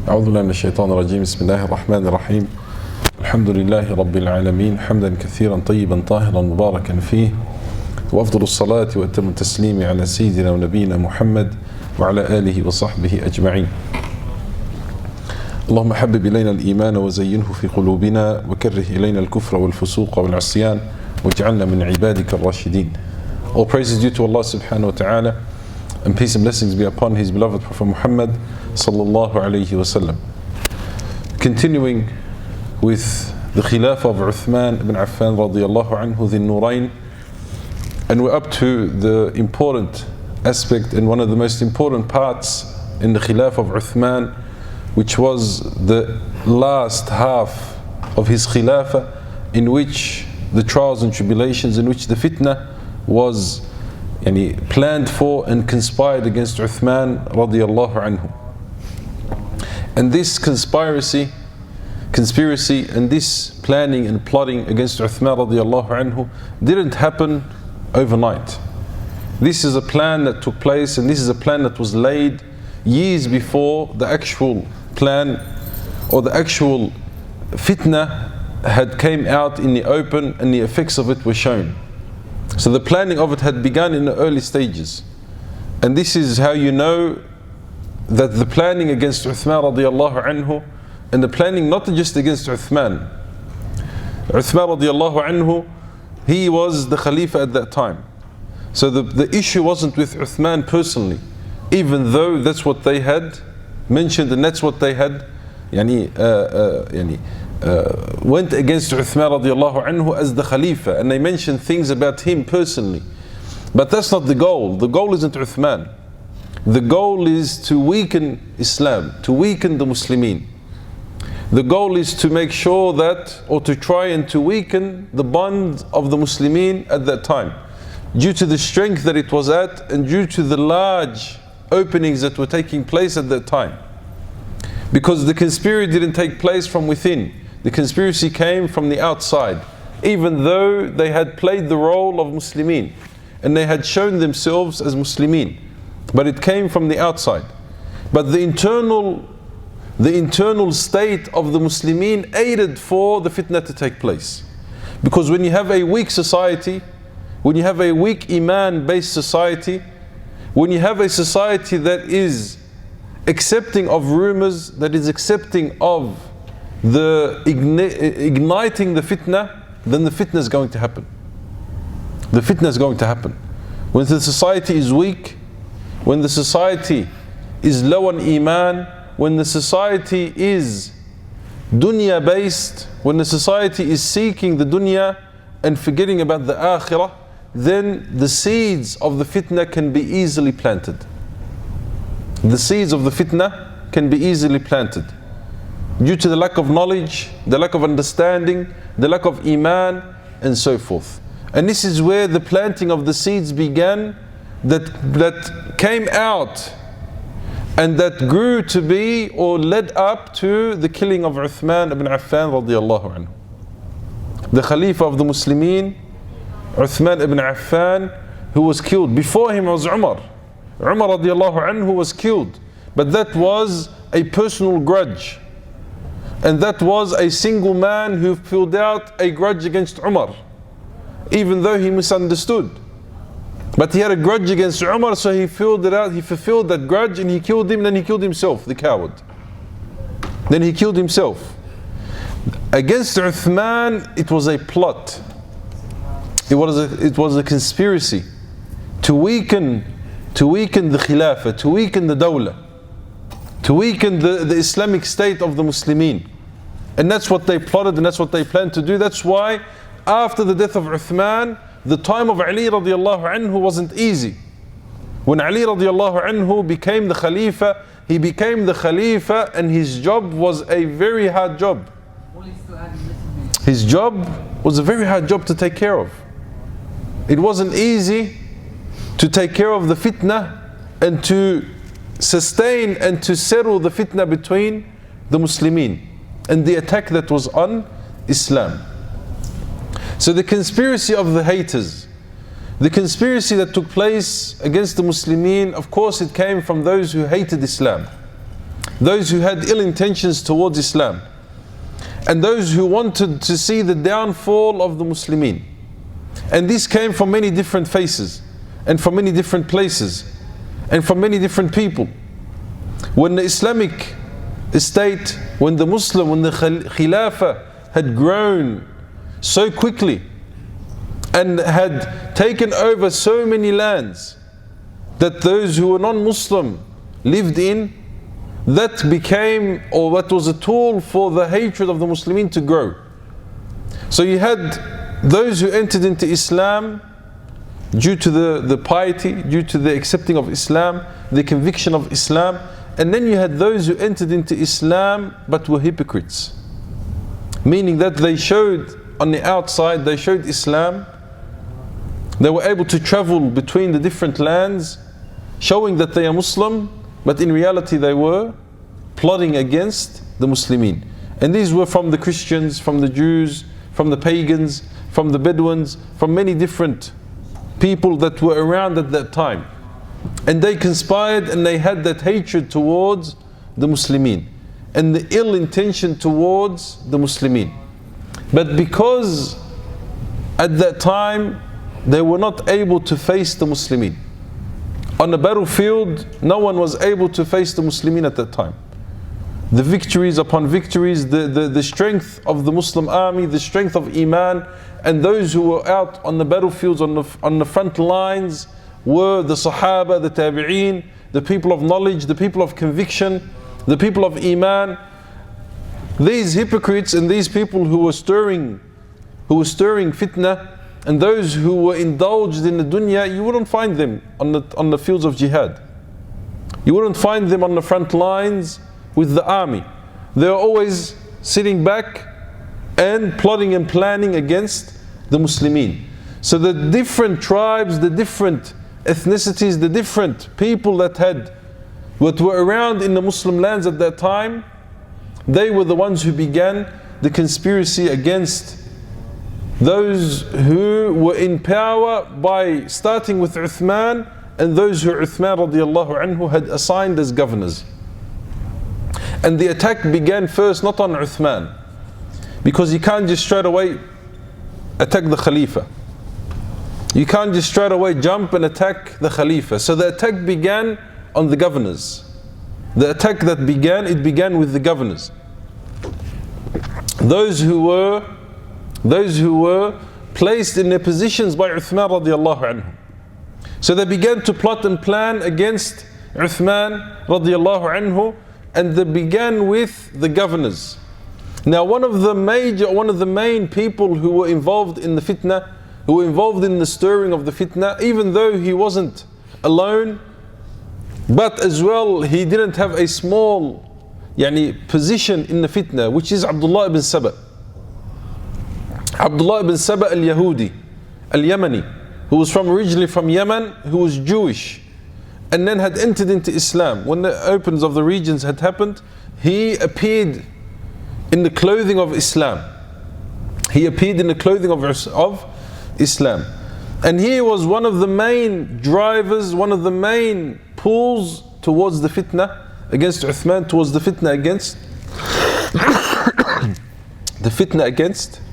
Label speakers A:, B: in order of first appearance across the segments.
A: أعوذ بالله من الشيطان الرجيم. بسم الله الرحمن الرحيم. الحمد لله رب العالمين، حمدا كثيرا طيبا طاهرا مباركا فيه، وأفضل الصلاة وأتم التسليم على سيدنا ونبينا محمد وعلى آله وصحبه أجمعين. اللهم حبب إلينا الإيمان وزينه في قلوبنا، وكره إلينا الكفر والفسوق والعصيان، واجعلنا من عبادك الراشدين. All praise is due to Allah subhanahu wa ta'ala, and peace and blessings be upon His beloved Prophet Muhammad sallallahu alayhi wa sallam. Continuing with the Khilafah of Uthman ibn Affan radiyallahu anhu, the Nurayn, and we're up to the important aspect and one of the most important parts in the Khilafah of Uthman, which was the last half of his Khilafah, in which the trials and tribulations, in which the fitnah was planned for and conspired against Uthman radiyallahu anhu. And this conspiracy and this planning and plotting against Uthman radiyallahu anhu didn't happen overnight. This is a plan that took place, and this is a plan that was laid years before the actual plan or the actual fitnah had came out in the open and the effects of it were shown. So the planning of it had begun in the early stages. And this is how you know that the planning against Uthman radiyallahu anhu, and the planning not just against Uthman. Uthman radiyallahu anhu, he was the Khalifa at that time. So the issue wasn't with Uthman personally, even though that's what they had mentioned and that's what they had went against Uthman radiallahu anhu as the Khalifa, and they mentioned things about him personally. But that's not the goal. The goal isn't Uthman. The goal is to weaken Islam, to weaken the Muslimin. The goal is to make sure that, or to try and to weaken the bond of the Muslimin at that time, due to the strength that it was at and due to the large openings that were taking place at that time. Because the conspiracy didn't take place from within. The conspiracy came from the outside, even though they had played the role of Muslimin and they had shown themselves as Muslimin, but it came from the outside. But the internal state of the Muslimin aided for the fitna to take place. Because when you have a weak society, when you have a weak iman-based society, when you have a society that is accepting of rumors, that is accepting of the igniting the fitna, then the fitna is going to happen. The fitna is going to happen. When the society is weak, when the society is low on iman, when the society is dunya based, when the society is seeking the dunya and forgetting about the akhirah, then the seeds of the fitna can be easily planted. The seeds of the fitna can be easily planted due to the lack of knowledge, the lack of understanding, the lack of iman, and so forth. And this is where the planting of the seeds began, that came out and that grew to be or led up to the killing of Uthman ibn Affan radiyallahu anhu. The Khalifa of the Muslimin, Uthman ibn Affan, who was killed. Before him was Umar. Umar radiallahu anhu was killed, but that was a personal grudge, and that was a single man who filled out a grudge against Umar, even though he misunderstood. But he had a grudge against Umar, so he filled it out, he fulfilled that grudge, and he killed him. Then he killed himself, the coward. Then he killed himself. Against Uthman, it was a plot. It was a conspiracy to weaken the Khilafah, to weaken the Dawlah, to weaken the Islamic state of the Muslimin. And that's what they plotted and that's what they planned to do. That's why after the death of Uthman, the time of Ali radiallahu anhu wasn't easy. When Ali radiallahu anhu became the Khalifa, he became the Khalifa, and his job was a very hard job. His job was a very hard job to take care of. It wasn't easy to take care of the fitna and to sustain and to settle the fitna between the Muslimin and the attack that was on Islam. So the conspiracy of the haters, the conspiracy that took place against the Muslimin, of course it came from those who hated Islam. those who had ill intentions towards Islam, and those who wanted to see the downfall of the Muslimin. And this came from many different faces, and from many different places, and from many different people. When the Islamic state, when the Khilafah had grown so quickly and had taken over so many lands that those who were non-Muslim lived in, that became, or that was a tool for the hatred of the Muslimin to grow. So you had those who entered into Islam due to the piety, due to the accepting of Islam, the conviction of Islam, and then you had those who entered into Islam but were hypocrites, meaning that they showed on the outside, they showed Islam, they were able to travel between the different lands showing that they are Muslim, but in reality they were plotting against the Muslimin. And these were from the Christians, from the Jews, from the pagans, from the Bedouins, from many different people that were around at that time. And they conspired and they had that hatred towards the Muslimin and the ill intention towards the Muslimin. But because at that time they were not able to face the Muslimin, on the battlefield no one was able to face the Muslimin at that time. The victories upon victories, the strength of the Muslim army, the strength of Iman, and those who were out on the battlefields, on the front lines, were the Sahaba, the Tabi'een, the people of knowledge, the people of conviction, the people of Iman. These hypocrites and these people who were stirring fitnah, and those who were indulged in the dunya, you wouldn't find them on the fields of jihad. You wouldn't find them on the front lines with the army. They're always sitting back and plotting and planning against the Muslimin. So the different tribes, the different ethnicities, the different people that were around in the Muslim lands at that time, they were the ones who began the conspiracy against those who were in power, by starting with Uthman and those who Uthman radiallahu anhu had assigned as governors. And the attack began first not on Uthman, because you can't just straight away attack the Khalifa. You can't just straight away jump and attack the Khalifa. So the attack began on the governors. The attack that began with the governors. Those who were placed in their positions by Uthman radiallahu anhu. So they began to plot and plan against Uthman radiallahu anhu, and they began with the governors. Now one of the main people who were involved in the fitnah, who were involved in the stirring of the fitnah, even though he wasn't alone, but as well he didn't have a small position in the fitnah, which is Abdullah ibn Saba. Abdullah ibn Saba al-Yahudi, al-Yamani, who was originally from Yemen, who was Jewish, and then had entered into Islam. When the opens of the regions had happened, he appeared in the clothing of Islam. He appeared in the clothing of Islam. And he was one of the main drivers, one of the main pulls towards the fitnah against Uthman, towards the fitnah against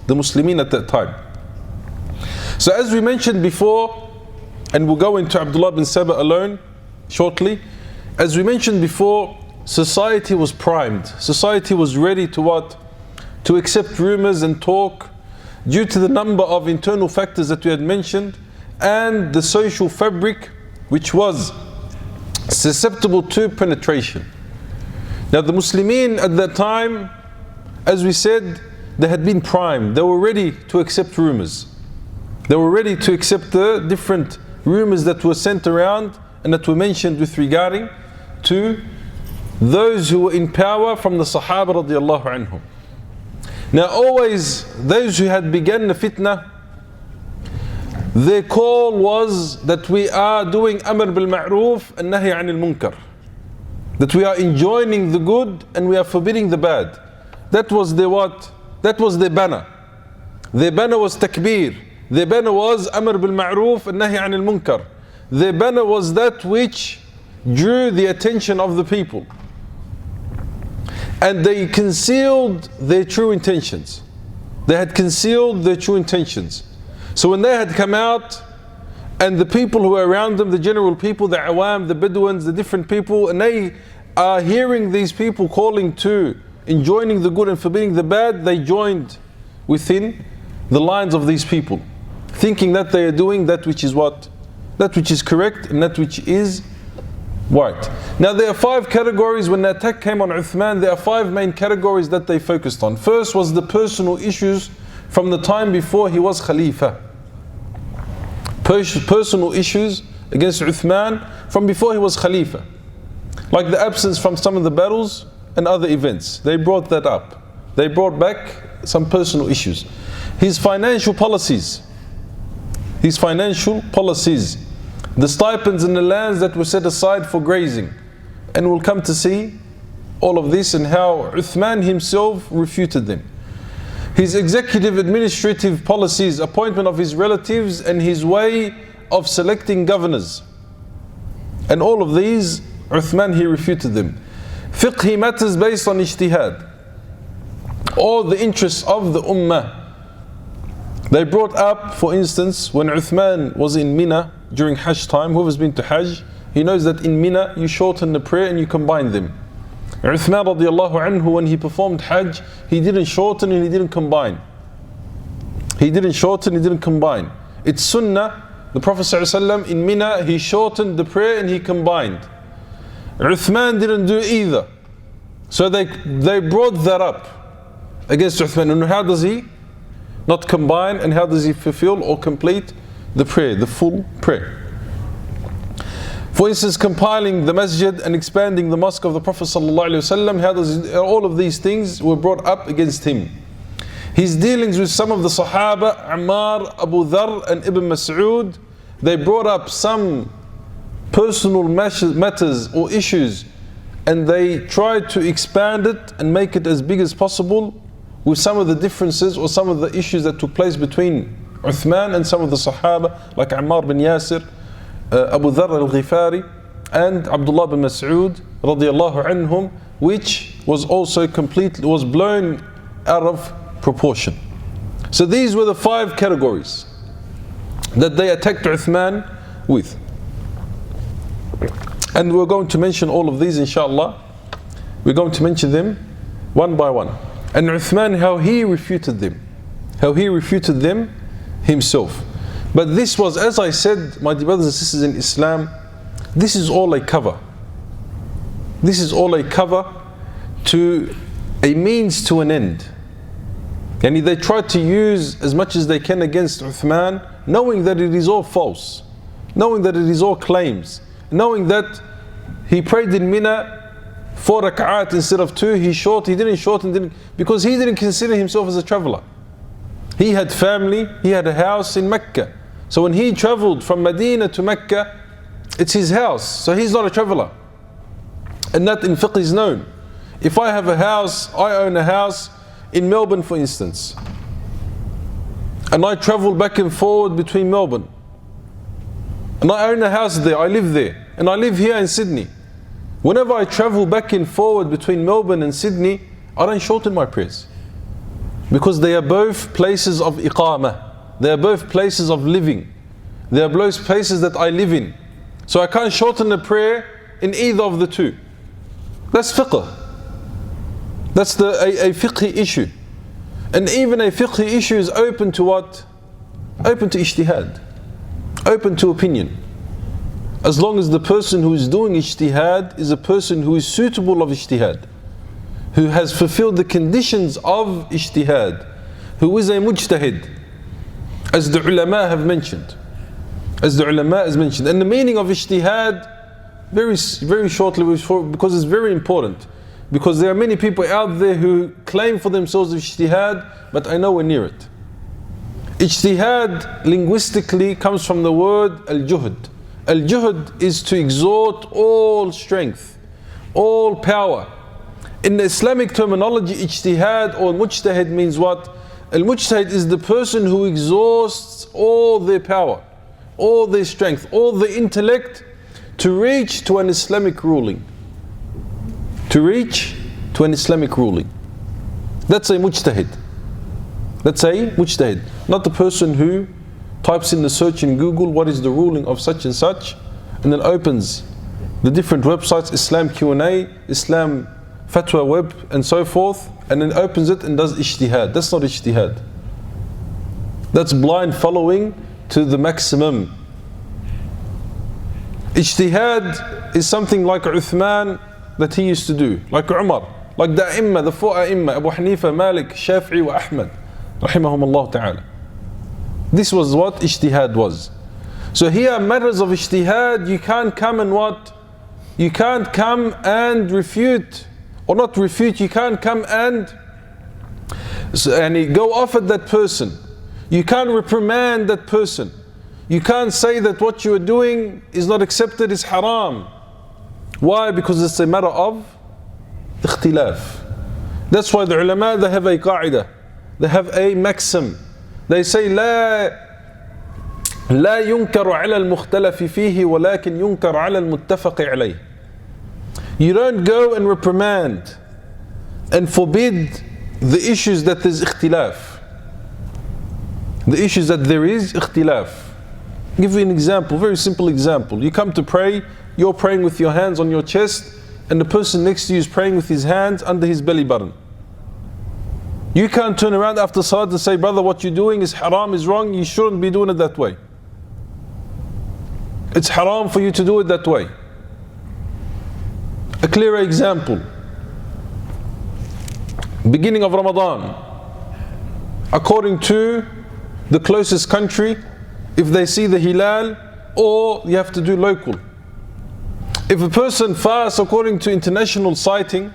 A: the Muslimin at that time. So as we mentioned before, and we'll go into Abdullah bin Saba alone shortly, as we mentioned before, society was primed. Society was ready to what? To accept rumors and talk, due to the number of internal factors that we had mentioned, and the social fabric which was susceptible to penetration. Now the Muslimin at that time, as we said, they had been primed. They were ready to accept rumors. They were ready to accept the different rumors that were sent around and that were mentioned with regarding to those who were in power from the Sahaba radiallahu anhum. Now always those who had begun the fitnah, their call was that we are doing amr bil ma'roof and nahy anil munkar, that we are enjoining the good and we are forbidding the bad. That was their what? That was their banner. Their banner was takbir. Their banner was amr bil ma'roof and nahy anil munkar. Their banner was that which drew the attention of the people. And they concealed their true intentions. They had concealed their true intentions. So when they had come out, and the people who were around them, the general people, the awam, the Bedouins, the different people, and they are hearing these people calling to enjoining the good and forbidding the bad, they joined within the lines of these people, thinking that they are doing that which is what? That which is correct and that which is right. Now there are 5 categories. When the attack came on Uthman, there are 5 main categories that they focused on. First was the personal issues from the time before he was Khalifa. Personal issues against Uthman from before he was Khalifa. Like the absence from some of the battles and other events. They brought that up. They brought back some personal issues. His financial policies. The stipends and the lands that were set aside for grazing. And we'll come to see all of this and how Uthman himself refuted them. His executive administrative policies, appointment of his relatives, and his way of selecting governors. And all of these, Uthman, he refuted them. Fiqhi matters based on ijtihad. All the interests of the ummah. They brought up, for instance, when Uthman was in Mina during Hajj time, whoever's been to Hajj, he knows that in Mina you shorten the prayer and you combine them. Uthman radiallahu anhu, when he performed Hajj, he didn't shorten and he didn't combine. It's sunnah. The Prophet ﷺ in Mina, he shortened the prayer and he combined. Uthman didn't do either. So they brought that up against Uthman. And how does he not combine, and how does he fulfill or complete the prayer, the full prayer? For instance, compiling the masjid and expanding the mosque of the Prophet ﷺ, how does all of these things were brought up against him. His dealings with some of the Sahaba, Ammar, Abu Dharr and Ibn Mas'ud, they brought up some personal matters or issues, and they tried to expand it and make it as big as possible with some of the differences or some of the issues that took place between Uthman and some of the Sahaba, like Ammar bin Yasir, Abu Dharr al-Ghifari, and Abdullah bin Mas'ud radiallahu anhum, which was also was blown out of proportion. So these were the 5 categories that they attacked Uthman with. And we're going to mention all of these, inshallah. We're going to mention them one by one. And Uthman, how he refuted them. Himself. But this was, as I said, my dear brothers and sisters in Islam, this is all a cover. This is all a cover to a means to an end. And they tried to use as much as they can against Uthman, knowing that it is all false, knowing that it is all claims, knowing that he prayed in Mina 4 rak'at instead of 2, he didn't shorten, because he didn't consider himself as a traveler. He had family, he had a house in Mecca. So when he traveled from Medina to Mecca, it's his house, so he's not a traveler. And that in fiqh is known. If I have a house, I own a house in Melbourne, for instance, and I travel back and forward between Melbourne, and I own a house there, I live there, and I live here in Sydney. Whenever I travel back and forward between Melbourne and Sydney, I don't shorten my prayers, because they are both places of iqamah, they are both places of living, they are both places that I live in. So I can't shorten the prayer in either of the two. That's fiqh. That's a fiqhi issue. And even a fiqhi issue is open to what? Open to ijtihad, open to opinion. As long as the person who is doing ijtihad is a person who is suitable of ijtihad, who has fulfilled the conditions of ijtihad, who is a mujtahid, as the ulama have mentioned. And the meaning of ijtihad, very shortly, because it's very important. Because there are many people out there who claim for themselves ijtihad, but are nowhere near it. Ijtihad linguistically comes from the word al-juhd. Al-juhd is to exert all strength, all power. In the Islamic terminology, ijtihad or mujtahid means what? Al-mujtahid is the person who exhausts all their power, all their strength, all their intellect to reach to an Islamic ruling. To reach to an Islamic ruling. That's a mujtahid. That's a mujtahid. Not the person who types in the search in Google, what is the ruling of such and such, and then opens the different websites, Islam Q&A, Islam Fatwa Web, and so forth, and then opens it and does ijtihad. That's not ijtihad. That's blind following to the maximum. Ijtihad is something like Uthman that he used to do, like Umar, like the A'imma, the four A'imma, Abu Hanifa, Malik, Shafi'i wa Ahmad, rahimahumullah ta'ala. This was what ijtihad was. So here, matters of ijtihad, you can't come and what? You can't come and refute, or not refute, you can't come and go off at that person. You can't reprimand that person. You can't say that what you are doing is not accepted, is haram. Why? Because it's a matter of ikhtilaf. That's why the ulama, they have a qa'idah, they have a maxim. They say لا ينكر على المختلف فيه ولكن ينكر على المتفق عليه. You don't go and reprimand and forbid the issues that there's ikhtilaf. The issues that there is ikhtilaf. I'll give you an example, very simple example. You come to pray, you're praying with your hands on your chest, and the person next to you is praying with his hands under his belly button. You can't turn around after salat and say, brother, what you're doing is haram, is wrong, you shouldn't be doing it that way. It's haram for you to do it that way. A clearer example. Beginning of Ramadan. According to the closest country, if they see the hilal, or you have to do local. If a person fasts according to international sighting,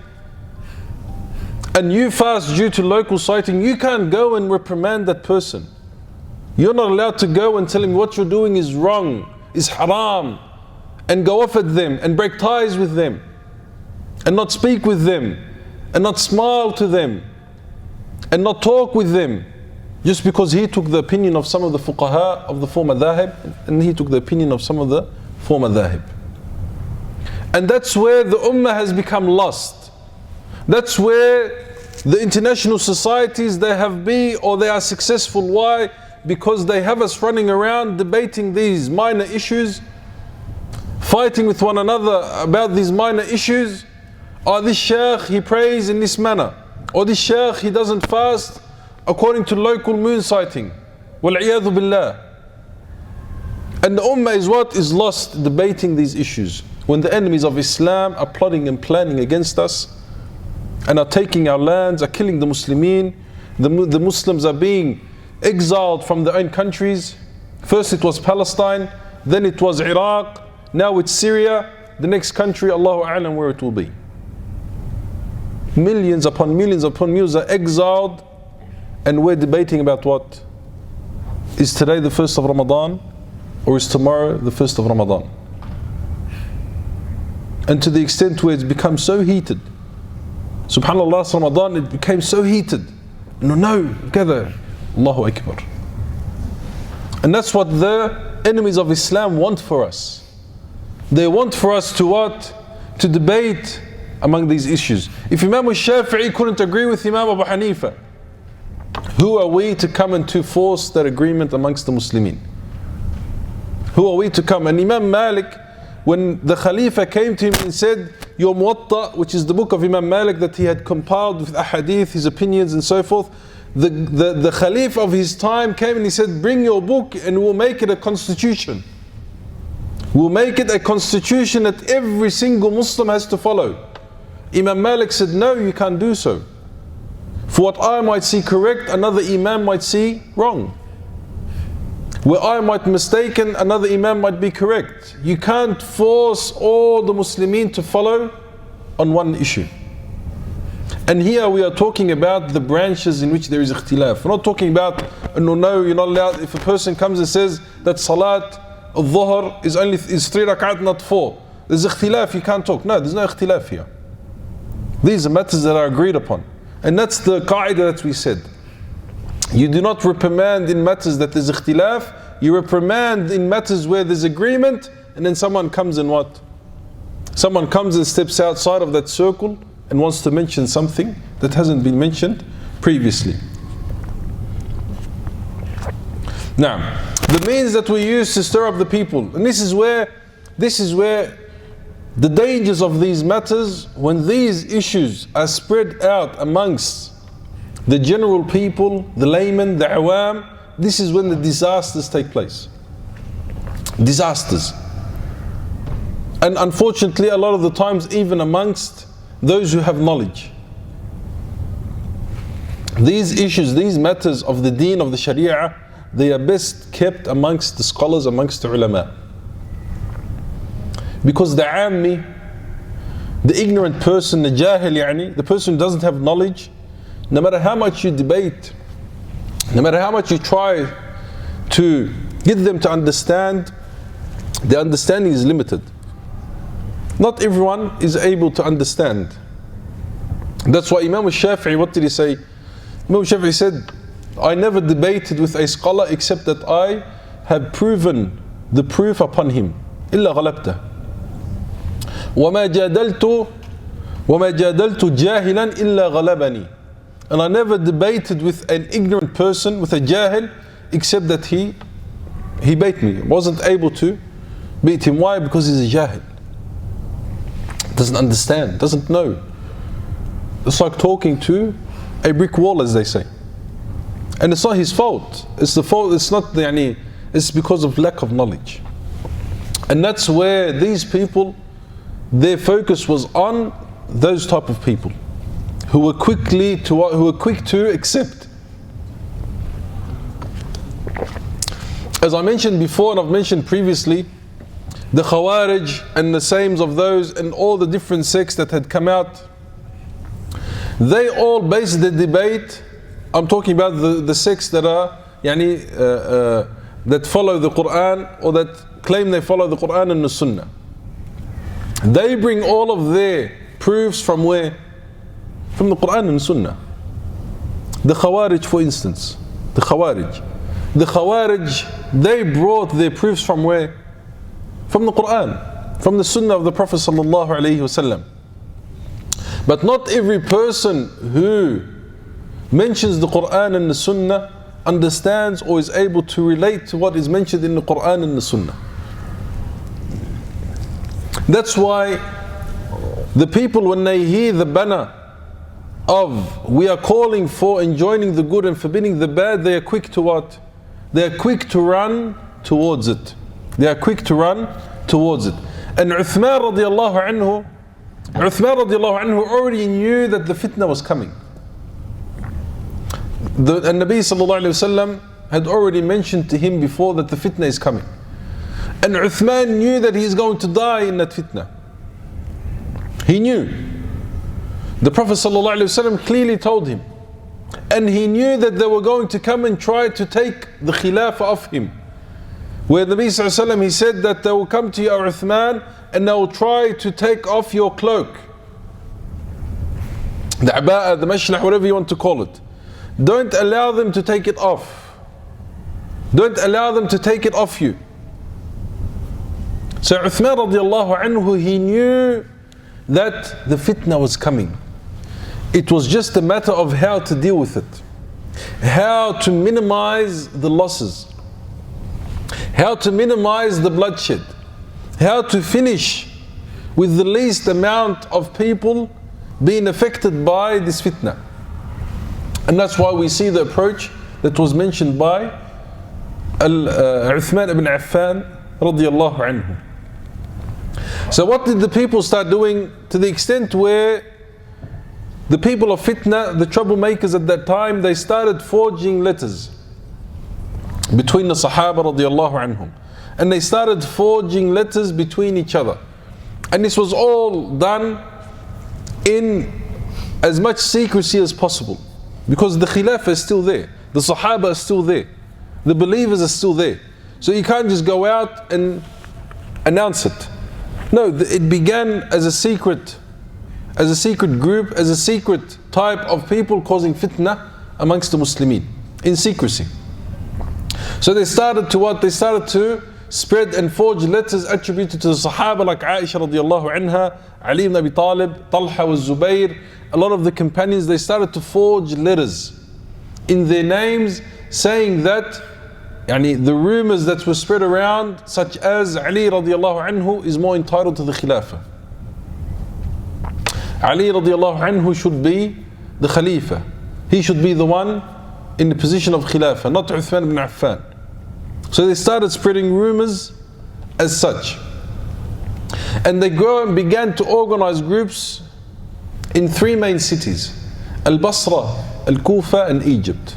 A: and you fast due to local sighting, you can't go and reprimand that person. You're not allowed to go and tell him what you're doing is wrong, is haram, and go off at them and break ties with them, and not speak with them, and not smile to them, and not talk with them, just because he took the opinion of some of the fuqaha of the four madhahib, and he took the opinion of some of the four madhahib. And that's where the ummah has become lost. That's where the international societies, they have been, or they are successful. Why? Because they have us running around debating these minor issues, fighting with one another about these minor issues. Or this shaykh, he prays in this manner. Or this shaykh, he doesn't fast according to local moon sighting. Wal-'iyadhu billah. And the ummah is what? Is lost debating these issues. When the enemies of Islam are plotting and planning against us, and are taking our lands, are killing the Muslimin, the Muslims are being exiled from their own countries. First it was Palestine, then it was Iraq, now it's Syria, the next country, Allahu A'lam where it will be. Millions upon millions are exiled, and we're debating about what? Is today the first of Ramadan, or is tomorrow the first of Ramadan? And to the extent where it's become so heated, subhanAllah, last Ramadan it became so heated. No, together, Allahu Akbar. And that's what the enemies of Islam want for us. They want for us to what? To debate among these issues. If Imam al-Shafi'i couldn't agree with Imam Abu Hanifa, who are we to come and to force that agreement amongst the Muslimin? Who are we to come? And Imam Malik, when the Khalifa came to him and said, your Muwatta, which is the book of Imam Malik that he had compiled with ahadith, his opinions and so forth, the Khalif of his time came and he said, bring your book and we'll make it a constitution. We'll make it a constitution that every single Muslim has to follow. Imam Malik said, no, you can't do so. For what I might see correct, another Imam might see wrong. Where I might be mistaken, another Imam might be correct. You can't force all the Muslimin to follow on one issue. And here we are talking about the branches in which there is ikhtilaf. We're not talking about, no, you're not allowed. If a person comes and says that Salat al-Dhuhr is 3 rak'at, not 4. There's ikhtilaf, you can't talk. No, there's no ikhtilaf here. These are matters that are agreed upon. And that's the qa'idah that we said. You do not reprimand in matters that there's ikhtilaf. You reprimand in matters where there's agreement, and then someone comes and what? Someone comes and steps outside of that circle and wants to mention something that hasn't been mentioned previously. Now, the means that we use to stir up the people, and this is where the dangers of these matters, when these issues are spread out amongst the general people, the laymen, the awam, this is when the disasters take place. Disasters. And unfortunately, a lot of the times, even amongst those who have knowledge. These issues, these matters of the deen, of the sharia, they are best kept amongst the scholars, amongst the ulama. Because the ammi, the ignorant person, the jahil yani, the person who doesn't have knowledge, no matter how much you debate, no matter how much you try to get them to understand, the understanding is limited. Not everyone is able to understand. That's why Imam al-Shafi'i, what did he say? Imam al-Shafi'i said, I never debated with a scholar except that I have proven the proof upon him. إلا غلبته. وما جادلت جاهلا إلا غلبني. And I never debated with an ignorant person, with a jahil, except that he beat me. Wasn't able to beat him. Why? Because he's a jahil. Doesn't understand, doesn't know. It's like talking to a brick wall, as they say. And it's not his fault. It's the fault, it's not the, it's because of lack of knowledge. And that's where these people, their focus was on those type of people who were quick to accept. As I mentioned before, and I've mentioned previously, the Khawarij and the sames of those and all the different sects that had come out, they all based the debate. I'm talking about the sects that are that follow the Qur'an, or that claim they follow the Qur'an and the Sunnah. They bring all of their proofs from where? From the Qur'an and the Sunnah. The Khawarij, for instance, the Khawarij, they brought their proofs from where? From the Qur'an, from the Sunnah of the Prophet sallallahu alaihi wasallam. But not every person who mentions the Qur'an and the Sunnah understands or is able to relate to what is mentioned in the Qur'an and the Sunnah. That's why the people, when they hear the banner of we are calling for enjoining the good and forbidding the bad, they are quick to what? They are quick to run towards it. They are quick to run towards it. And Uthman radiallahu anhu already knew that the fitna was coming. The Nabi sallallahu alayhi wasallam had already mentioned to him before that the fitna is coming. And Uthman knew that he is going to die in that fitna. He knew. The Prophet sallallahu alayhi wasallam clearly told him. And he knew that they were going to come and try to take the khilafah off him. Where the Nabi sallallahu alayhi wasallam, he said that they will come to you, Uthman, and they will try to take off your cloak. The aba'ah, the mashlah, whatever you want to call it. Don't allow them to take it off. Don't allow them to take it off you. So Uthman radiallahu anhu, he knew that the fitna was coming. It was just a matter of how to deal with it. How to minimize the losses. How to minimize the bloodshed. How to finish with the least amount of people being affected by this fitna. And that's why we see the approach that was mentioned by Uthman ibn Affan radiallahu anhu. So what did the people start doing, to the extent where the people of fitna, the troublemakers at that time, they started forging letters between the Sahaba radiallahu anhum. And they started forging letters between each other. And this was all done in as much secrecy as possible. Because the Khilafah is still there. The Sahaba are still there. The believers are still there. So you can't just go out and announce it. No, it began as a secret group, as a secret type of people causing fitna amongst the Muslimin, in secrecy. So they started to what? They started to spread and forged letters attributed to the Sahaba like Aisha radiallahu anha, Ali ibn Abi Talib, Talha was Zubayr. A lot of the companions, they started to forge letters in their names saying that the rumors that were spread around, such as Ali radiallahu anhu is more entitled to the Khilafah. Ali radiallahu anhu should be the Khalifa. He should be the one in the position of Khilafah, not Uthman ibn Affan. So they started spreading rumors as such. And they began to organize groups in three main cities: Al-Basra, Al-Kufa and Egypt.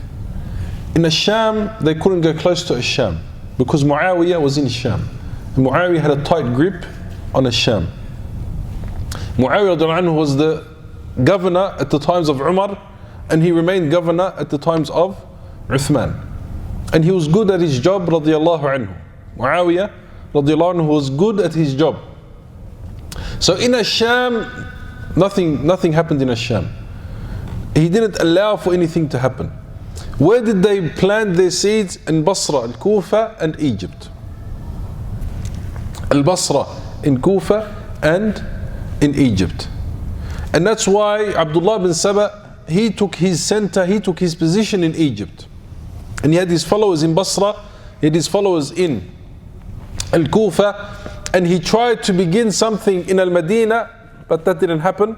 A: In Al-Sham, they couldn't go close to Al-Sham because Muawiyah was in Al-Sham. And Muawiyah had a tight grip on Al-Sham. Muawiyah was the governor at the times of Umar, and he remained governor at the times of Uthman. And he was good at his job, radiallahu anhu. Muawiyah, radiallahu anhu, was good at his job. So in Al-Sham, nothing happened in Al-Sham. He didn't allow for anything to happen. Where did they plant their seeds? In Basra, Al-Kufa and Egypt. Al-Basra, in Kufa and in Egypt. And that's why Abdullah bin Saba, he took his center, he took his position in Egypt. And he had his followers in Basra, he had his followers in Al-Kufa, and he tried to begin something in Al-Madinah, but that didn't happen.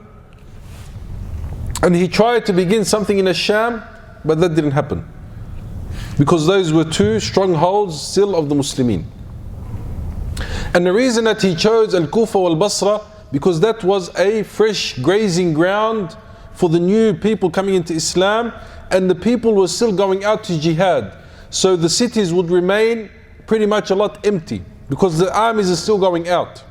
A: And he tried to begin something in Al-Sham, but that didn't happen. Because those were two strongholds still of the Muslimin. And the reason that he chose Al-Kufa or Al-Basra, because that was a fresh grazing ground for the new people coming into Islam, and the people were still going out to jihad. So the cities would remain pretty much a lot empty, because the armies are still going out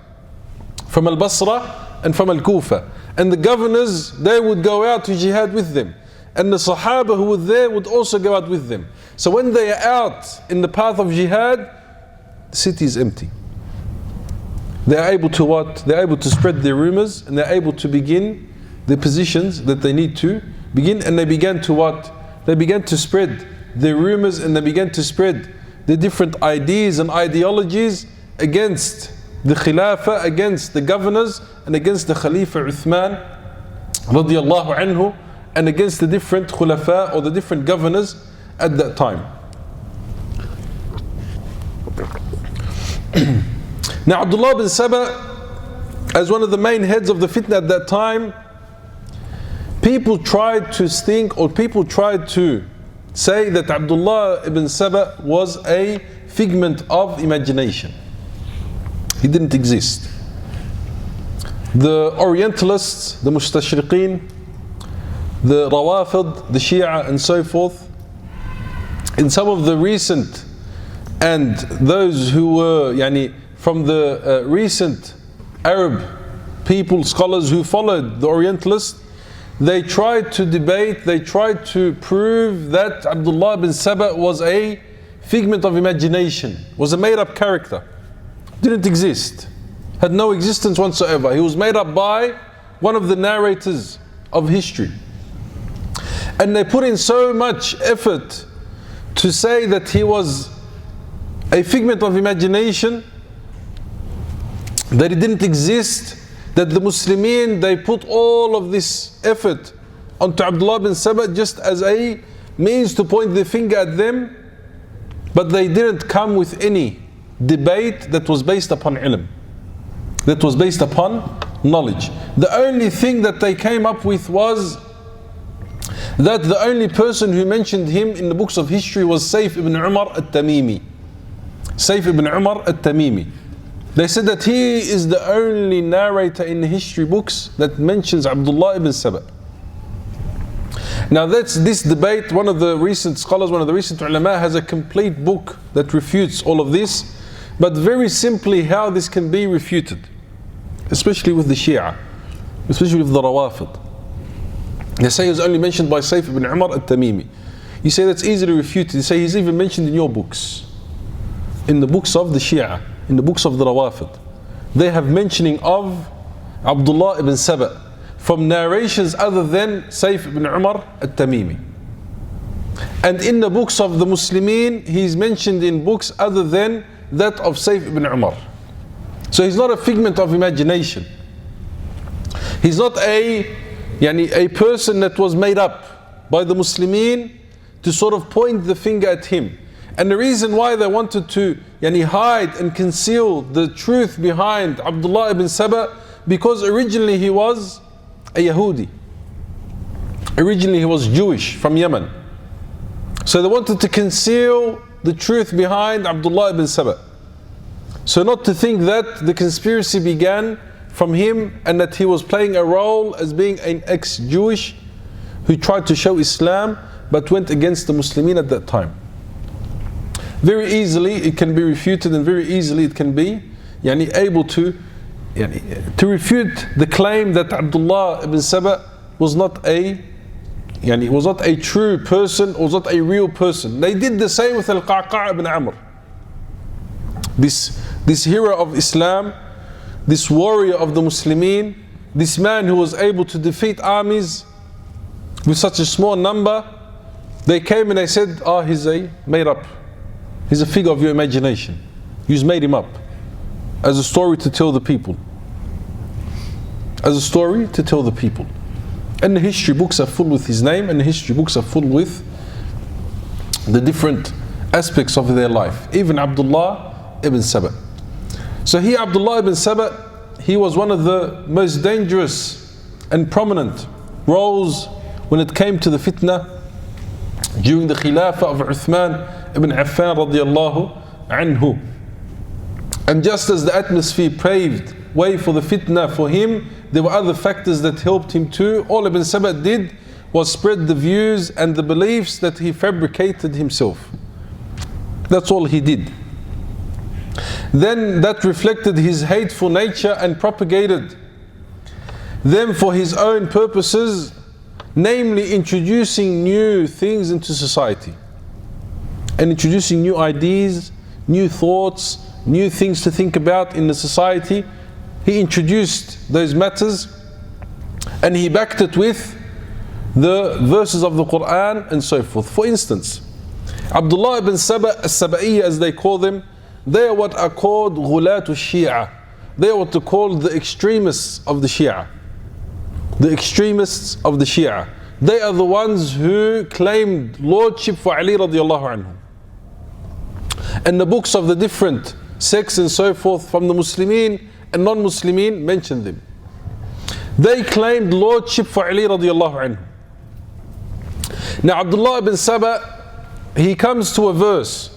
A: from Al-Basra and from Al-Kufa. And the governors, they would go out to jihad with them. And the Sahaba who were there would also go out with them. So when they are out in the path of jihad, the city is empty. They are able to what? They are able to spread their rumors, and they are able to begin the positions that they need to begin. And they began to what? They began to spread their rumors, and they began to spread the different ideas and ideologies against the Khilafah, against the governors, and against the Khalifa Uthman radiallahu anhu, and against the different Khulafa or the different governors at that time. Now Abdullah bin Saba, as one of the main heads of the fitna at that time, people tried to think, or people tried to say that Abdullah ibn Saba was a figment of imagination. He didn't exist. The Orientalists, the Mustashriqeen, the Rawafid, the Shia and so forth, in some of the recent, and those who were from the recent Arab people, scholars who followed the Orientalists, they tried to debate, they tried to prove that Abdullah bin Saba was a figment of imagination, was a made-up character, didn't exist, had no existence whatsoever. He was made up by one of the narrators of history. And they put in so much effort to say that he was a figment of imagination, that he didn't exist, that the Muslimin, they put all of this effort onto Abdullah bin Saba just as a means to point the finger at them, but they didn't come with any debate that was based upon ilm, that was based upon knowledge. The only thing that they came up with was that the only person who mentioned him in the books of history was Saif ibn Umar al-Tamimi. Saif ibn Umar al-Tamimi. They said that he is the only narrator in the history books that mentions Abdullah ibn Saba. Now that's this debate. One of the recent scholars, one of the recent ulama has a complete book that refutes all of this, but very simply how this can be refuted, especially with the Shia, especially with the Rawafid. They say he was only mentioned by Saif ibn Umar al-Tamimi. You say that's easily refuted. You say he's even mentioned in your books, in the books of the Shia, in the books of the Rawafid. They have mentioning of Abdullah ibn Saba from narrations other than Saif ibn Umar al-Tamimi. And in the books of the Muslimin, he's mentioned in books other than that of Saif ibn Umar. So he's not a figment of imagination. He's not a person that was made up by the Muslimin to sort of point the finger at him. And the reason why they wanted to hide and conceal the truth behind Abdullah ibn Saba, because originally he was a Yahudi. Originally he was Jewish from Yemen. So they wanted to conceal the truth behind Abdullah ibn Saba. So not to think that the conspiracy began from him and that he was playing a role as being an ex-Jewish who tried to show Islam but went against the Muslimin at that time. Very easily it can be refuted, and very easily it can be able to refute the claim that Abdullah ibn Saba was not a true person, was not a real person. They did the same with Al-Qa'qa' ibn Amr. This hero of Islam, this warrior of the Muslimin, this man who was able to defeat armies with such a small number, they came and they said, he's a made up. He's a figure of your imagination. You just made him up as a story to tell the people. As a story to tell the people. And the history books are full with his name, and the history books are full with the different aspects of their life. Even Abdullah ibn Saba. So here Abdullah ibn Saba, he was one of the most dangerous and prominent roles when it came to the fitnah during the Khilafah of Uthmaan ibn Affan radiyallahu anhu. And just as the atmosphere paved way for the fitnah for him, there were other factors that helped him too. All Ibn Saba did was spread the views and the beliefs that he fabricated himself. That's all he did. Then that reflected his hateful nature and propagated them for his own purposes, namely introducing new things into society and introducing new ideas, new thoughts, new things to think about in the society. He introduced those matters and he backed it with the verses of the Qur'an and so forth. For instance, Abdullah ibn Saba, as-Saba'iyya as they call them, they are what are called Ghulatu Shia. They are what are called the extremists of the Shia. The extremists of the Shia. They are the ones who claimed lordship for Ali radiallahu anhu. And the books of the different sects and so forth from the Muslimin and non-Muslimin mention them. They claimed lordship for Ali radiallahu anhu. Now Abdullah ibn Saba, he comes to a verse.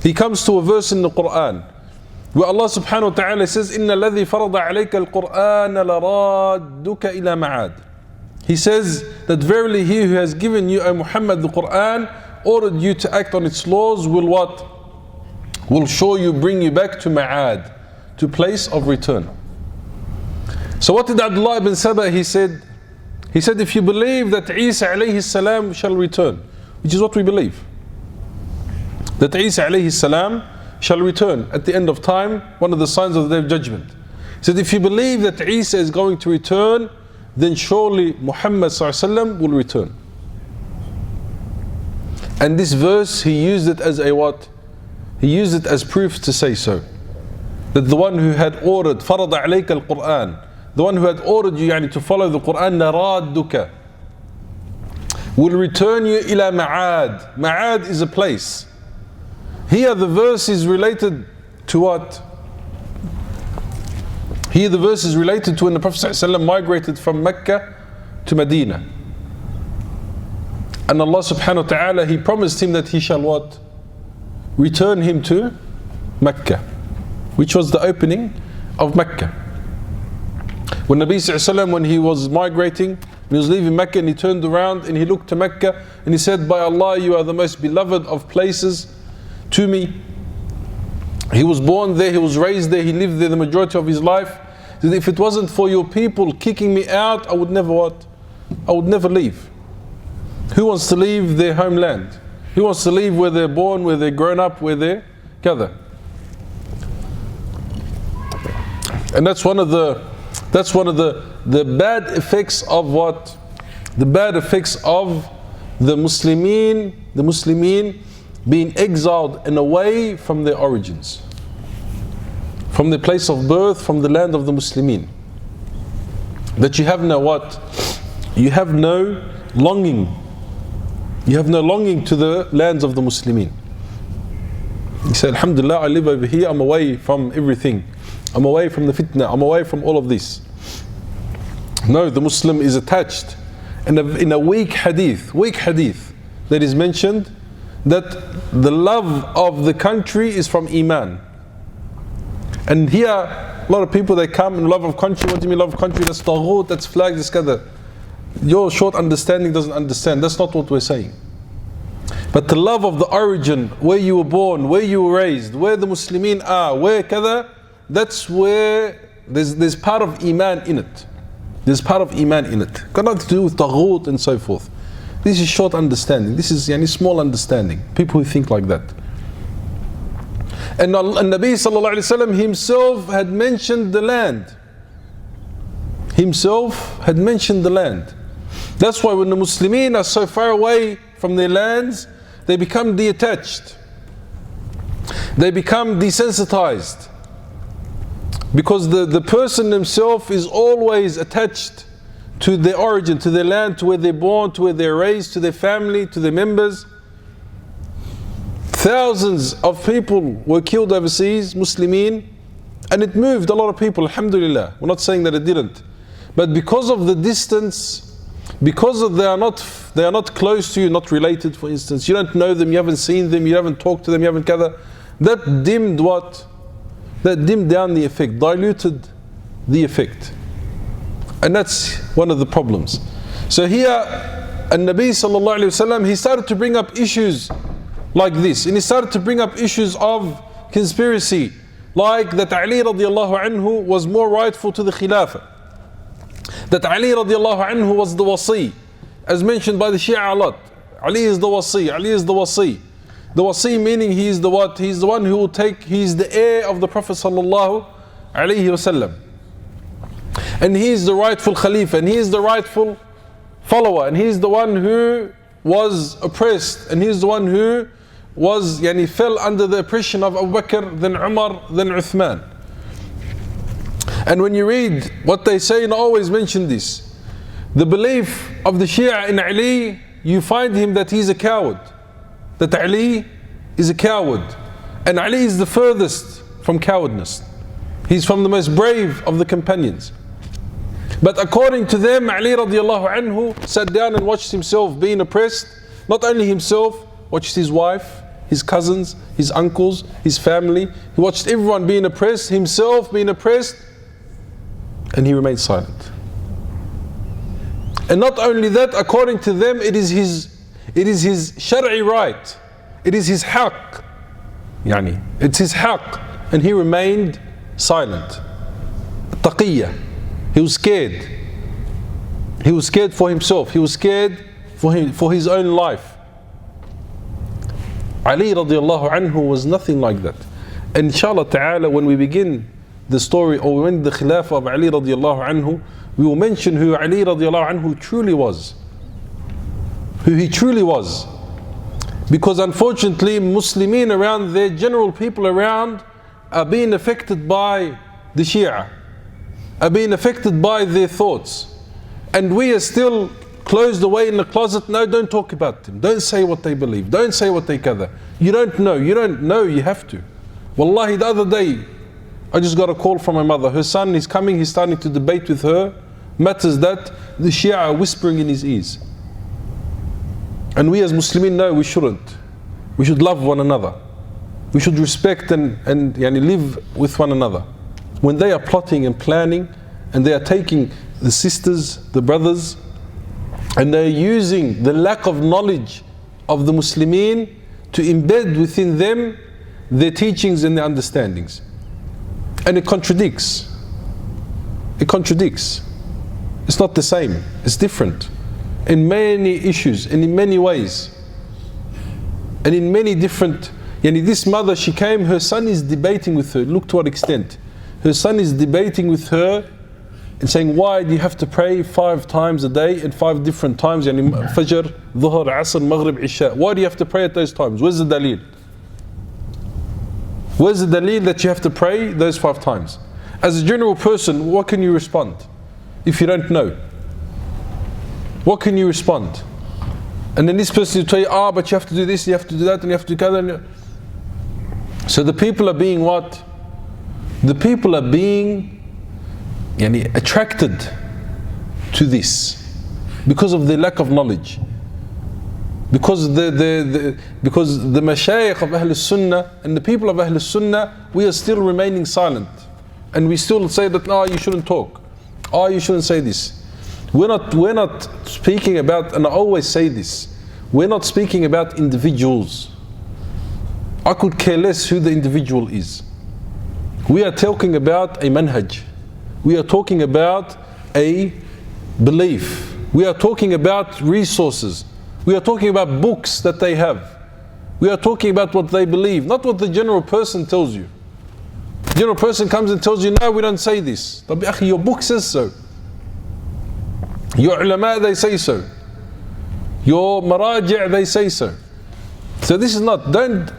A: He comes to a verse in the Qur'an where Allah subhanahu wa ta'ala says, إِنَّ الَّذِي فَرَضَ عَلَيْكَ الْقُرْآنَ لَرَادُّكَ إِلَى مَعَادٍ. He says that verily he who has given you, O Muhammad, the Qur'an, ordered you to act on its laws, will what? Will show you, bring you back to Ma'ad, to place of return. So what did Abdullah ibn Saba, he said, if you believe that Isa alayhi salam shall return, which is what we believe, that Isa alayhi salam shall return at the end of time, one of the signs of the Day of Judgment. He said, if you believe that Isa is going to return, then surely Muhammad sallallahu alaihi wasallam will return. And this verse, he used it as a what? He used it as proof to say so. That the one who had ordered, فرض عليك القرآن, the one who had ordered you to follow the Qur'an, لَرَادُّكَ, will return you إلى Ma'ad. Ma'ad is a place. Here the verse is related to what? Here the verse is related to when the Prophet ﷺ migrated from Mecca to Medina. And Allah subhanahu wa ta'ala, He promised him that He shall what? Return him to Mecca, which was the opening of Mecca. When Nabi ﷺ, when he was migrating, he was leaving Mecca and he turned around and he looked to Mecca and he said, by Allah, you are the most beloved of places to me. He was born there, he was raised there, he lived there the majority of his life. He said, if it wasn't for your people kicking me out, I would never what? I would never leave. Who wants to leave their homeland? Who wants to leave where they're born, where they're grown up, where they're gathered? And that's one of the bad effects of what? The bad effects of the Muslimin being exiled and away from their origins. from the place of birth, from the land of the Muslimin. That you have no what? You have no longing. You have no longing to the lands of the Muslimin. You say, Alhamdulillah, I live over here, I'm away from everything. I'm away from the fitnah, I'm away from all of this. No, the Muslim is attached. In a weak hadith that is mentioned, that the love of the country is from Iman. And here, a lot of people, they come in love of country. What do you mean love of country? That's taghut, that's flag, this qadar. Your short understanding doesn't understand. That's not what we're saying. But the love of the origin, where you were born, where you were raised, where the Muslimin are, where kada, that's where there's part of Iman in it. There's part of Iman in it. Got nothing to do with taghut and so forth. This is short understanding. This is small understanding. People who think like that. And Nabi sallallahu alayhi wa sallam himself had mentioned the land. Himself had mentioned the land. That's why when the Muslimin are so far away from their lands, they become detached. They become desensitized. Because the person himself is always attached to their origin, to their land, to where they're born, to where they're raised, to their family, to their members. Thousands of people were killed overseas, Muslimin, and it moved a lot of people, alhamdulillah. We're not saying that it didn't. But because of the distance, because of they are not close to you, not related, for instance, you don't know them, you haven't seen them, you haven't talked to them, you haven't gathered, that dimmed what? That dimmed down the effect, diluted the effect. And that's one of the problems. So here, Nabi sallallahu alayhi wa sallam, he started to bring up issues like this. And he started to bring up issues of conspiracy, like that Ali radiallahu anhu was more rightful to the Khilafah. That Ali radiallahu anhu was the wasi, as mentioned by the Shia a lot. Ali is the wasi, Ali is the wasi. The wasi meaning he is the what? He is the one who will take, he is the heir of the Prophet sallallahu alayhi wasallam. And he is the rightful Khalifa, and he is the rightful follower, and he is the one who was oppressed, and he is the one who was, fell under the oppression of Abu Bakr, then Umar, then Uthman. And when you read what they say, and I always mention this, the belief of the Shia in Ali, you find him that he's a coward. That Ali is a coward. And Ali is the furthest from cowardness. He's from the most brave of the companions. But according to them, Ali radiallahu anhu sat down and watched himself being oppressed. Not only himself, watched his wife, his cousins, his uncles, his family. He watched everyone being oppressed, himself being oppressed, and he remained silent. And not only that, according to them, it is his shari'i right. It is his haqq. It's his haqq. And he remained silent. Taqiyya. He was scared. He was scared for himself. He was scared for his own life. Ali radiallahu anhu was nothing like that. And inshallah ta'ala, when we begin the story, or when the Khilafah of Ali radiallahu anhu, we will mention who Ali radiallahu anhu truly was. Who he truly was. Because unfortunately, Muslimin around there, general people around, are being affected by the Shia, are being affected by their thoughts. And we are still closed away in the closet. No, don't talk about them. Don't say what they believe. Don't say what they gather. You don't know, you have to. Wallahi, the other day, I just got a call from my mother. Her son is coming, he's starting to debate with her matters that the Shia are whispering in his ears. And we as Muslimin know we shouldn't. We should love one another. We should respect and live with one another. When they are plotting and planning, and they are taking the sisters, the brothers, and they are using the lack of knowledge of the Muslimin to embed within them their teachings and their understandings. And it contradicts. It contradicts. It's not the same. It's different. In many issues and in many ways. And in many different... this mother, she came, her son is debating with her. Look to what extent. Her son is debating with her and saying, why do you have to pray 5 times a day at 5 different times? Fajr, Dhuhr, Asr, Maghrib, Isha. Why do you have to pray at those times? Where's the dalil? Where's the dalil that you have to pray those 5 times? As a general person, what can you respond if you don't know? What can you respond? And then this person will tell you, but you have to do this, you have to do that, and you have to do that. So the people are being what? The people are being attracted to this because of their lack of knowledge. Because the mashayikh of Ahl Sunnah and the people of Ahl Sunnah, we are still remaining silent. And we still say that, you shouldn't talk. You shouldn't say this. We're not speaking about, and I always say this, we're not speaking about individuals. I could care less who the individual is. We are talking about a manhaj. We are talking about a belief. We are talking about resources. We are talking about books that they have. We are talking about what they believe, not what the general person tells you. The general person comes and tells you, no, we don't say this. Your book says so. Your ulama, they say so. Your maraji', they say so. So this is not, the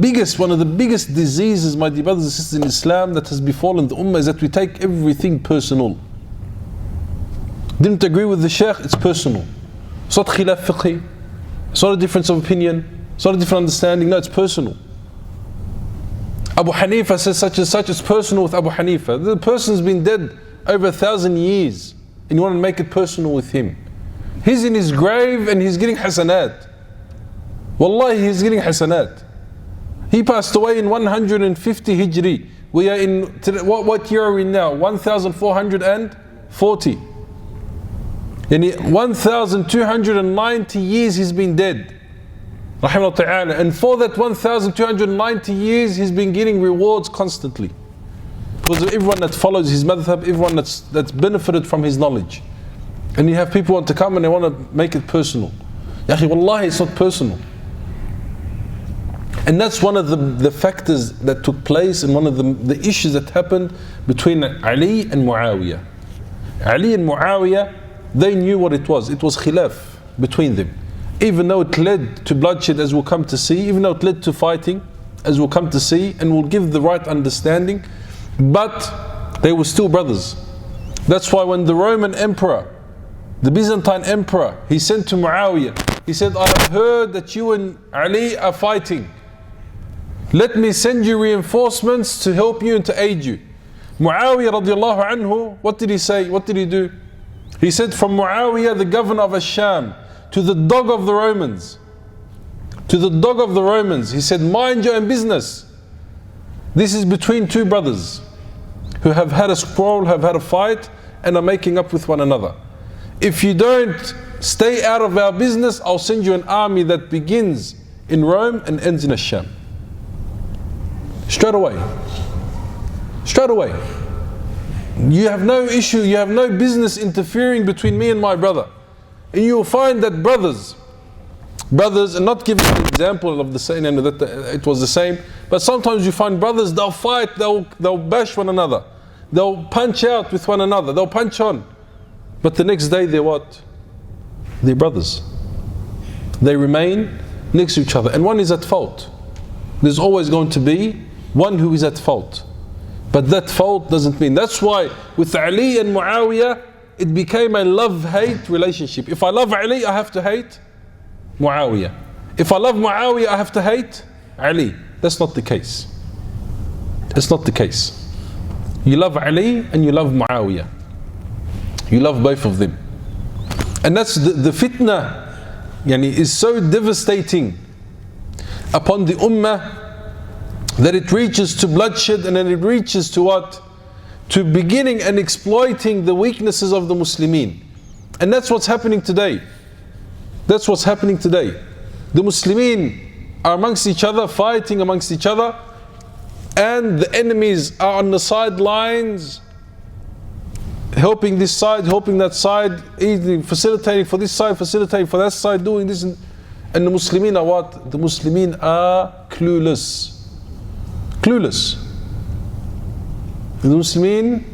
A: biggest, one of the biggest diseases, my dear brothers and sisters in Islam, that has befallen the ummah is that we take everything personal. Didn't agree with the Shaykh, it's personal. It's not khilaf fiqhi, it's not a difference of opinion, it's not a different understanding, no, it's personal. Abu Hanifa says such and such, it's personal with Abu Hanifa. The person's been dead over 1,000 years and you want to make it personal with him. He's in his grave and he's getting hasanat. Wallahi, he's getting hasanat. He passed away in 150 Hijri. We are in, what year are we now? 1440. In 1,290 years he's been dead. Rahimahullah ta'ala. And for that 1,290 years he's been getting rewards constantly. Because of everyone that follows his madhab, everyone that's benefited from his knowledge. And you have people want to come and they want to make it personal. Ya akhi, wallahi, it's not personal. And that's one of the factors that took place and one of the issues that happened between Ali and Muawiyah. Ali and Muawiyah, they knew what it was. It was khilaf between them. Even though it led to bloodshed, as we'll come to see, even though it led to fighting, as we'll come to see, and will give the right understanding, but they were still brothers. That's why when the Roman emperor, the Byzantine emperor, he sent to Muawiyah, he said, I have heard that you and Ali are fighting. Let me send you reinforcements to help you and to aid you. Muawiyah radiallahu anhu, what did he say? What did he do? He said, from Muawiyah, the governor of Asham, to the dog of the Romans. To the dog of the Romans. He said, mind your own business. This is between two brothers who have had a quarrel, have had a fight, and are making up with one another. If you don't stay out of our business, I'll send you an army that begins in Rome and ends in Asham. Straight away. Straight away. You have no issue, you have no business interfering between me and my brother. And you will find that brothers, and not giving an example of the same, and that it was the same, but sometimes you find brothers, they'll fight, they'll bash one another, they'll punch out with one another, they'll punch on. But the next day they're what? They're brothers. They remain next to each other, and one is at fault. There's always going to be one who is at fault. But that fault doesn't mean. That's why with Ali and Muawiyah, it became a love-hate relationship. If I love Ali, I have to hate Muawiyah. If I love Muawiyah, I have to hate Ali. That's not the case. That's not the case. You love Ali and you love Muawiyah. You love both of them. And that's the fitnah is so devastating upon the ummah that it reaches to bloodshed, and then it reaches to what? To beginning and exploiting the weaknesses of the Muslimin. And that's what's happening today. That's what's happening today. The Muslimin are amongst each other, fighting amongst each other, and the enemies are on the sidelines, helping this side, helping that side, facilitating for this side, facilitating for that side, doing this. And the Muslimin are what? The Muslimin are clueless. Clueless. The Muslimin,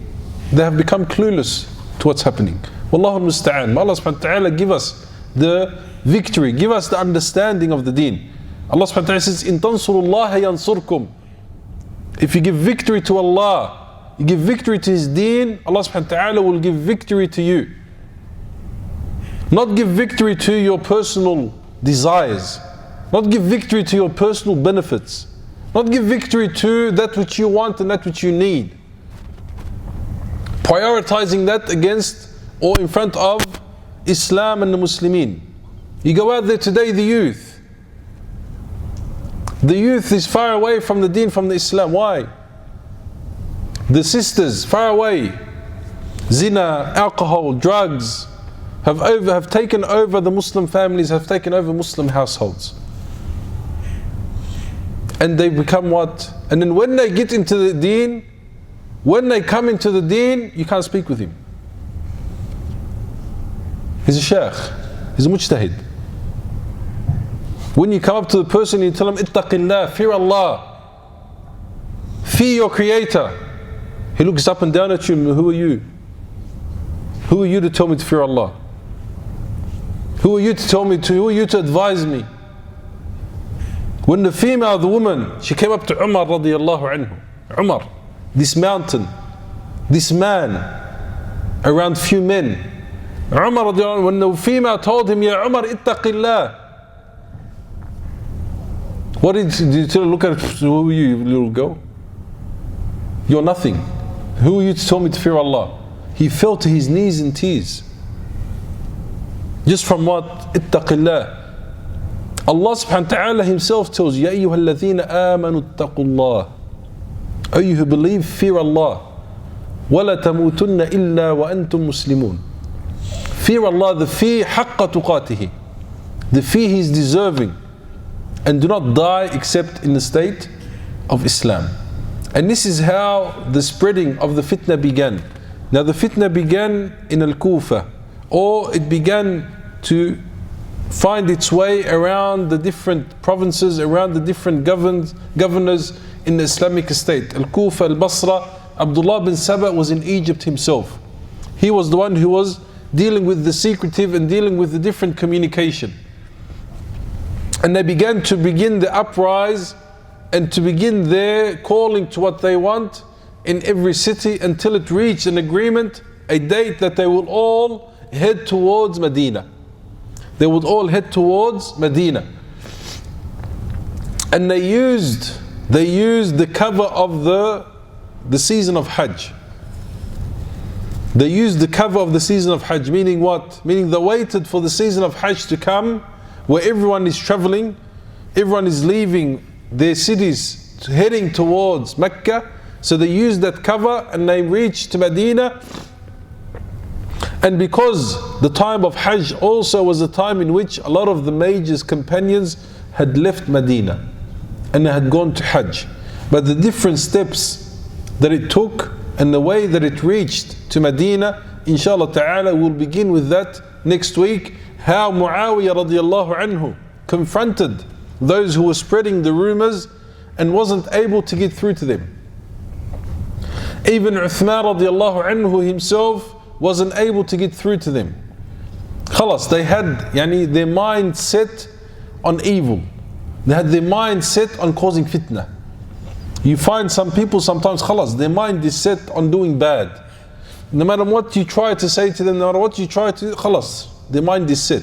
A: they have become clueless to what's happening. Wallahu musta'an. May Allah subhanahu wa ta'ala give us the victory, give us the understanding of the deen. Allah subhanahu wa ta'ala says, "In tansurullaha yansurkum." If you give victory to Allah, you give victory to His deen, Allah subhanahu wa ta'ala will give victory to you. Not give victory to your personal desires. Not give victory to your personal benefits. Not give victory to that which you want and that which you need. Prioritizing that against or in front of Islam and the Muslimin. You go out there today, the youth. The youth is far away from the deen, from the Islam. Why? The sisters, far away. Zina, alcohol, drugs have taken over the Muslim families, have taken over Muslim households. And they become what? And then when they get into the deen, when they come into the deen, you can't speak with him. He's a sheikh, he's a mujtahid. When you come up to the person, you tell him, "Ittaqillah, fear Allah, fear your Creator." He looks up and down at you, "Who are you? Who are you to tell me to fear Allah? Who are you to tell me to, who are you to advise me?" When the female, the woman, she came up to Umar radiallahu anhu. Umar, this mountain, this man, around few men. Umar radiallahu anhu, when the female told him, "Ya Umar, ittaqillah." What did you tell her? Look at, who are you, little girl? You're nothing. Who are you to tell me to fear Allah? He fell to his knees in tears. Just from what? Ittaqillah. Allah subhanahu wa ta'ala Himself tells you, "Ya ayyuhalladhina amanu ittaqullah." O you who believe, fear Allah. وَلَا تَمُوتُنَّ إِلَّا وَأَنْتُمْ مُسْلِمُونَ. Fear Allah, the fear حَقَّ تُقَاتِهِ. The fear He is deserving. And do not die except in the state of Islam. And this is how the spreading of the fitnah began. Now the fitnah began in Al-Kufa, or it began to find its way around the different provinces, around the different governors in the Islamic state. Al-Kufa, Al-Basra. Abdullah bin Saba was in Egypt himself. He was the one who was dealing with the secretive and dealing with the different communication. And they began the uprise and to begin their calling to what they want in every city until it reached an agreement, a date that they will all head towards Medina. They would all head towards Medina. And they used the cover of the season of Hajj. They used the cover of the season of Hajj, meaning what? Meaning they waited for the season of Hajj to come, where everyone is traveling, everyone is leaving their cities, heading towards Mecca. So they used that cover and they reached to Medina. And because the time of Hajj also was a time in which a lot of the major companions had left Medina and they had gone to Hajj. But the different steps that it took and the way that it reached to Medina, inshallah ta'ala, we'll begin with that next week. How Muawiyah radiallahu anhu confronted those who were spreading the rumors and wasn't able to get through to them. Even Uthman radiallahu anhu himself wasn't able to get through to them. Khalas, they had their mind set on evil. They had their mind set on causing fitnah. You find some people sometimes, khalas, their mind is set on doing bad. No matter what you try to say to them, no matter what you try to, khalas, their mind is set.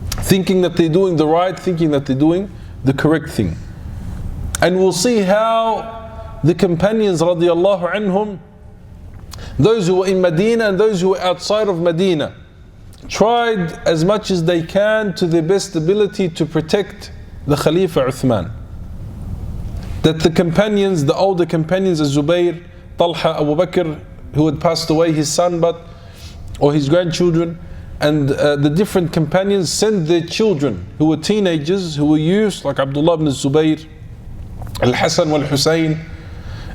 A: Thinking that they're doing the right, thinking that they're doing the correct thing. And we'll see how the companions radiallahu anhum, those who were in Medina and those who were outside of Medina, tried as much as they can to their best ability to protect the Khalifa Uthman. That the companions, the older companions, Zubayr, Talha, Abu Bakr, who had passed away, his son, or his grandchildren, and the different companions sent their children who were teenagers, who were youths, like Abdullah ibn Zubayr, Al-Hasan wal-Husayn,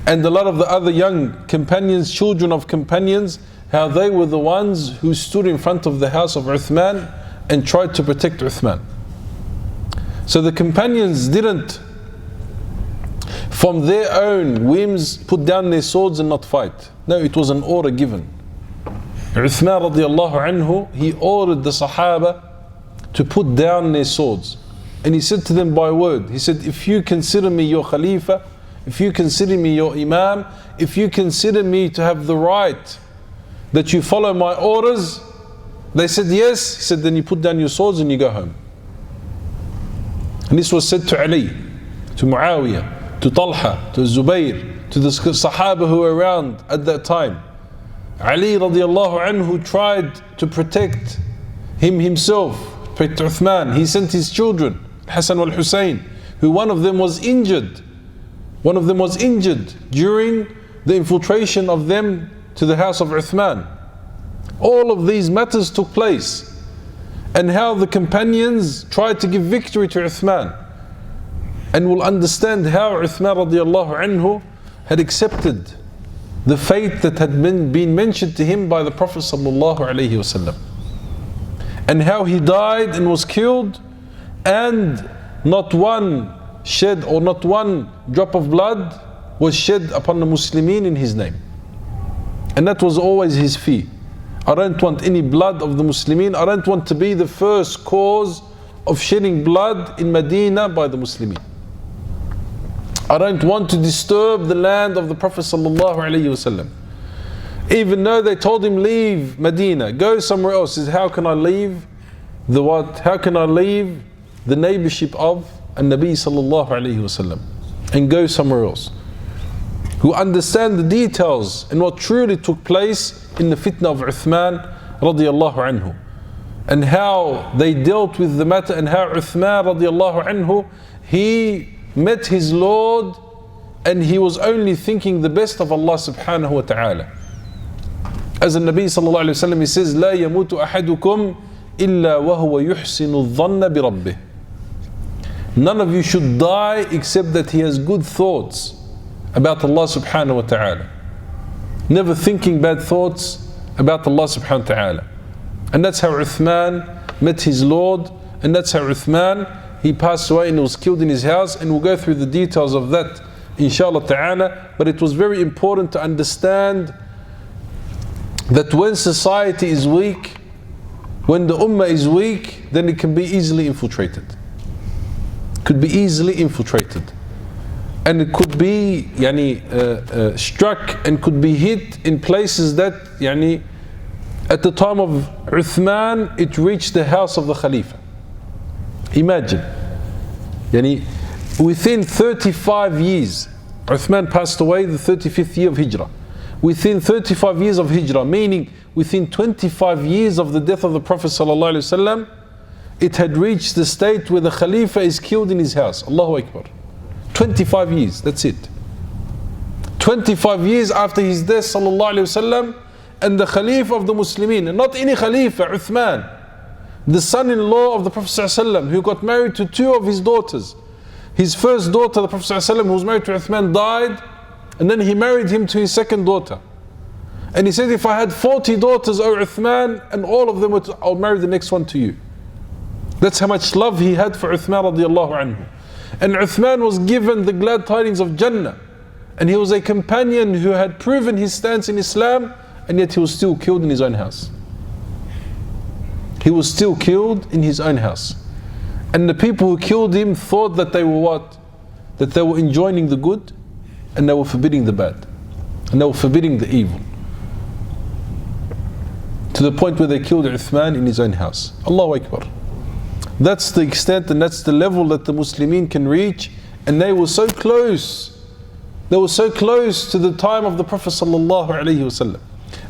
A: and a lot of the other young companions, children of companions, how they were the ones who stood in front of the house of Uthman and tried to protect Uthman. So the companions didn't, from their own whims, put down their swords and not fight. No, it was an order given. Uthman radiallahu anhu, he ordered the Sahaba to put down their swords. And he said to them by word, he said, if you consider me your Khalifa, if you consider me your Imam, if you consider me to have the right that you follow my orders, they said yes. He said, then you put down your swords and you go home. And this was said to Ali, to Muawiyah, to Talha, to Zubayr, to the Sahaba who were around at that time. Ali radiallahu anhu tried to protect himself, protect Uthman. He sent his children, Hassan wal Hussein, who one of them was injured. One of them was injured during the infiltration of them to the house of Uthman. All of these matters took place, and how the companions tried to give victory to Uthman. And we'll understand how Uthman radiallahu anhu had accepted the fate that had been mentioned to him by the Prophet sallallahu alaihi wasallam, and how he died and was killed, and not one shed or not one drop of blood was shed upon the Muslimin in his name. And that was always his fear. I don't want any blood of the Muslimin. I don't want to be the first cause of shedding blood in Medina by the Muslimin. I don't want to disturb the land of the Prophet sallallahu alaihi wasallam. Even though they told him, leave Medina, go somewhere else. He says, how can I leave the what? How can I leave the neighborship of An-Nabi sallallahu alaihi wasallam and go somewhere else? Who understand the details and what truly took place in the fitnah of Uthman radiallahu anhu, and how they dealt with the matter, and how Uthman radiallahu anhu, he met his Lord and he was only thinking the best of Allah subhanahu wa ta'ala. As the Nabi sallallahu alayhi wa sallam, he says, لا يموت أحدكم إلا وهو يحسن الظن بربه. None of you should die except that he has good thoughts about Allah subhanahu wa ta'ala. Never thinking bad thoughts about Allah subhanahu wa ta'ala. And that's how Uthman met his Lord, and that's how Uthman, he passed away and was killed in his house, and we'll go through the details of that inshallah ta'ala. But it was very important to understand that when society is weak, when the ummah is weak, then it can be easily infiltrated. Could be easily infiltrated. And it could be struck and could be hit in places that at the time of Uthman it reached the house of the Khalifa. Imagine, within 35 years, Uthman passed away the 35th year of Hijrah. Within 35 years of Hijrah, meaning within 25 years of the death of the Prophet sallallahu alaihi wasallam, it had reached the state where the Khalifa is killed in his house. Allahu Akbar. 25 years, that's it. 25 years after his death sallallahu alaihi wasallam, and the Khalifa of the Muslimin, and not any Khalifa, Uthman, the son-in-law of the Prophet ﷺ, who got married to two of his daughters. His first daughter, the Prophet ﷺ, who was married to Uthman, died, and then he married him to his second daughter. And he said, if I had 40 daughters, O Uthman, and all of them, I'll marry the next one to you. That's how much love he had for Uthman radiallahu anhu. And Uthman was given the glad tidings of Jannah. And he was a companion who had proven his stance in Islam, and yet he was still killed in his own house. He was still killed in his own house. And the people who killed him thought that they were what? That they were enjoining the good, and they were forbidding the bad, and they were forbidding the evil. To the point where they killed Uthman in his own house. Allahu Akbar. That's the extent and that's the level that the Muslimin can reach. And they were so close. They were so close to the time of the Prophet sallallahu alaihi wasallam.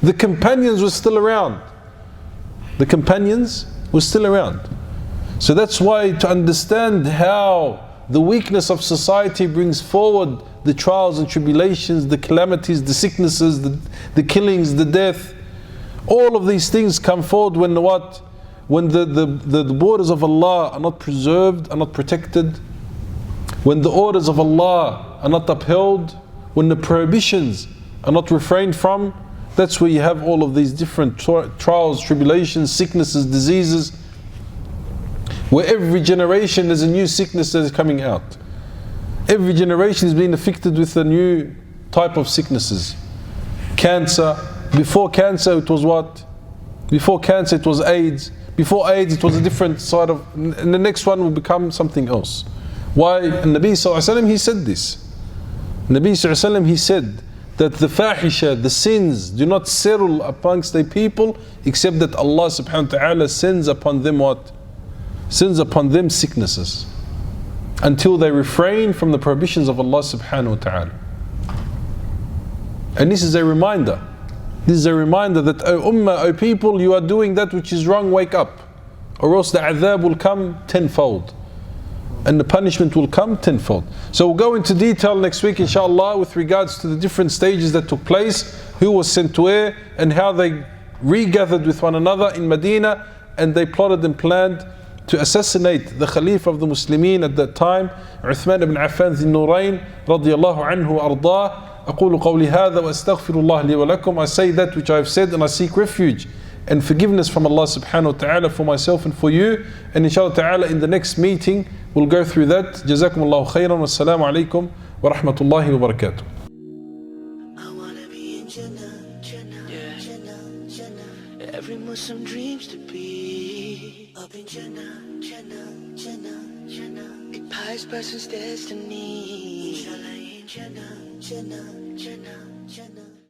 A: The companions were still around. The companions were still around. So that's why, to understand how the weakness of society brings forward the trials and tribulations, the calamities, the sicknesses, the killings, the death, all of these things come forward when the what? When the borders of Allah are not preserved, are not protected, when the orders of Allah are not upheld, when the prohibitions are not refrained from. That's where you have all of these different trials, tribulations, sicknesses, diseases, where every generation there's a new sickness that is coming out. Every generation is being afflicted with a new type of sicknesses. Cancer. Before cancer it was what? Before cancer it was AIDS. Before AIDS, it was a different side of, and the next one will become something else. Why? And Nabi sallallahu alayhi wa sallam, he said this. Nabi sallallahu alayhi wa sallam, he said that the fahisha, the sins, do not settle amongst the people except that Allah subhanahu wa ta'ala sends upon them what? Sends upon them sicknesses, until they refrain from the prohibitions of Allah subhanahu wa ta'ala. And this is a reminder. This is a reminder that, O ummah, O people, you are doing that which is wrong, wake up. Or else the adhab will come tenfold. And the punishment will come tenfold. So we'll go into detail next week, inshallah, with regards to the different stages that took place, who was sent to where, and how they regathered with one another in Medina, and they plotted and planned to assassinate the Khalifa of the Muslimin at that time, Uthman ibn Affan ذي النورين رضي الله عنه وأرضاه. أقول قولي هذا وأستغفر الله لي ولكم. I say that which I have said, and I seek refuge and forgiveness from Allah subhanahu wa ta'ala for myself and for you. And inshallah ta'ala in the next meeting we'll go through that. جزاكم الله خيرا والسلام عليكم ورحمة الله وبركاته.
B: Every Muslim dreams to be up in Jannah, Jannah, Jannah, Jannah. A pious person's destiny. Inshallah in Jannah, Jannah, Jannah, Jannah.